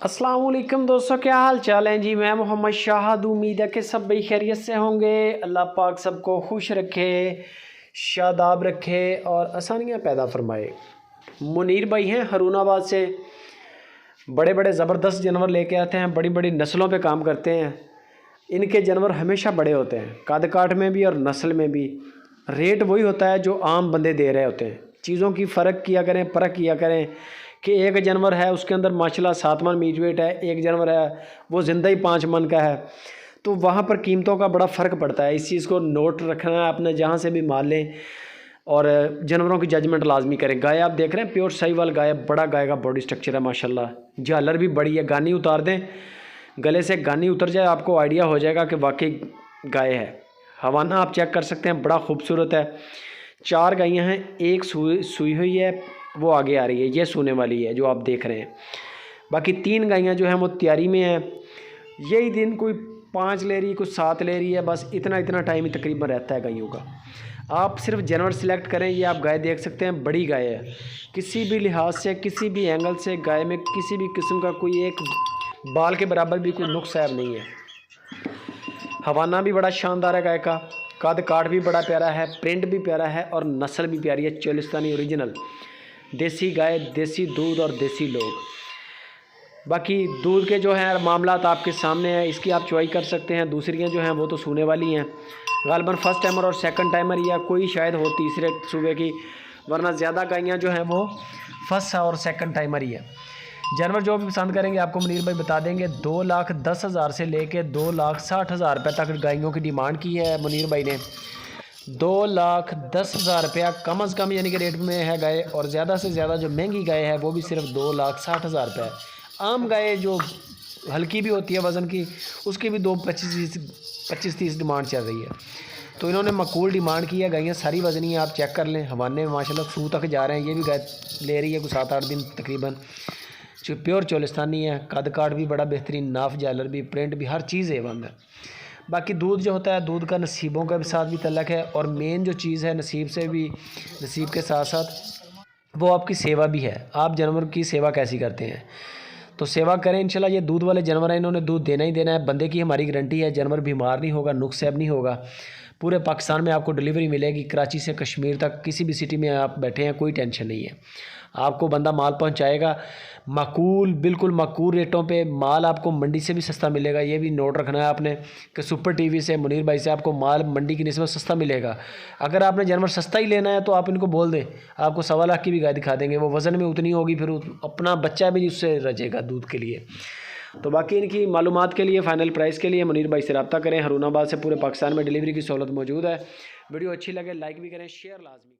अस्सलाम वालेकुम दोस्तों, क्या हाल चाल है जी। मैं मोहम्मद शाहद, उम्मीद है कि सब भाई खैरियत से होंगे। अल्लाह पाक सबको खुश रखे, शादाब रखे और आसानियाँ पैदा फरमाए। मुनीर भाई हैं हरूनाबाद से, बड़े बड़े ज़बरदस्त जानवर लेके आते हैं, बड़ी बड़ी नस्लों पे काम करते हैं। इनके जानवर हमेशा बड़े होते हैं, कद काठ में भी और नस्ल में भी। रेट वही होता है जो आम बंदे दे रहे होते हैं। चीज़ों की फ़र्क किया करें, परख किया करें कि एक जानवर है उसके अंदर माशाल्लाह 7 मन मीट वेट है, एक जानवर है वो ज़िंदा ही 5 मन का है, तो वहाँ पर कीमतों का बड़ा फ़र्क पड़ता है। इस चीज़ को नोट रखना है आपने, जहाँ से भी माल लें और जानवरों की जजमेंट लाजमी करें। गाय आप देख रहे हैं प्योर साहिवाल गाय, बड़ा गाय का बॉडी स्ट्रक्चर है माशाल्लाह, झालर भी बड़ी है। गानी उतार दें, गले से गानी उतर जाए, आपको आइडिया हो जाएगा कि वाकई गाय है। हवाना आप चेक कर सकते हैं, बड़ा खूबसूरत है। 4 गायें हैं, एक सूई हुई है वो आगे आ रही है, ये सूने वाली है जो आप देख रहे हैं। बाकी 3 गायें जो हैं वो तैयारी में हैं। यही दिन कोई 5 ले रही है, कुछ 7 ले रही है, बस इतना टाइम ही तकरीबन रहता है गायों का। आप सिर्फ जानवर सिलेक्ट करें। ये आप गाय देख सकते हैं, बड़ी गाय है, किसी भी लिहाज से किसी भी एंगल से गाय में किसी भी किस्म का कोई एक बाल के बराबर भी कोई नुक्स ऐब नहीं है। हवाना भी बड़ा शानदार है गाय का, कद काठ भी बड़ा प्यारा है, प्रिंट भी प्यारा है और नस्ल भी प्यारी है, चोलिस्तानी ओरिजिनल देसी गाय, देसी दूध और देसी लोग। बाकी दूध के जो है मामलात आपके सामने है, इसकी आप चॉइस कर सकते हैं। दूसरियाँ जो हैं वो तो सूने वाली हैं, गालबन फर्स्ट टाइमर और सेकंड टाइमर, या कोई शायद हो तीसरे सूबे की, वरना ज़्यादा गायें जो हैं वो फर्स्ट और सेकंड टाइमर ही है। जानवर जो भी पसंद करेंगे आपको मुनीर भाई बता देंगे। 2,10,000 से लेके 2,60,000 रुपये तक गायों की डिमांड की है मुनीर भाई ने। 2,10,000 रुपया कम अज़ कम यानी कि रेट में है गाय, और ज़्यादा से ज़्यादा जो महंगी गाय है वो भी सिर्फ 2,60,000 रुपये है। आम गाय जो हल्की भी होती है वज़न की, उसकी भी 25-30 डिमांड चल रही है। तो इन्होंने मकूल डिमांड की है। गायें सारी वज़नी है, आप चेक कर लें। हवाने में माशाल्लाह सू तक जा रहे हैं। ये भी गाय ले रही है कुछ 7-8 दिन तकरीबन। जो प्योर चोलिस्तानी है, कद काठ भी बड़ा बेहतरीन, नाफ जालर भी, प्रिंट भी, हर चीज़ है बंद है। बाकी दूध जो होता है, दूध का नसीबों के साथ भी तल्लक है, और मेन जो चीज़ है नसीब से भी, नसीब के साथ साथ वो आपकी सेवा भी है। आप जानवर की सेवा कैसी करते हैं, तो सेवा करें इंशाल्लाह। ये दूध वाले जानवर हैं, इन्होंने दूध देना ही देना है। बंदे की हमारी गारंटी है, जानवर बीमार नहीं होगा, नुक्स ऐब नहीं होगा। पूरे पाकिस्तान में आपको डिलीवरी मिलेगी, कराची से कश्मीर तक, किसी भी सिटी में आप बैठे हैं कोई टेंशन नहीं है। आपको बंदा माल पहुंचाएगा माकूल, बिल्कुल माकूल रेटों पे। माल आपको मंडी से भी सस्ता मिलेगा, ये भी नोट रखना है आपने कि सुपर टीवी से, मुनीर भाई से आपको माल मंडी की निस्बत सस्ता मिलेगा। अगर आपने जानवर सस्ता ही लेना है तो आप इनको बोल दें, आपको 1.25 लाख की भी गाय दिखा देंगे। वो वज़न में उतनी होगी, फिर अपना बच्चा भी उससे रजेगा दूध के लिए। तो बाकी इनकी मालूमात के लिए, फ़ाइनल प्राइस के लिए मुनीर भाई से रब्ता करें। हरूनाबाद से पूरे पाकिस्तान में डिलीवरी की सहूलत मौजूद है। वीडियो अच्छी लगे लाइक भी करें, शेयर लाजमी।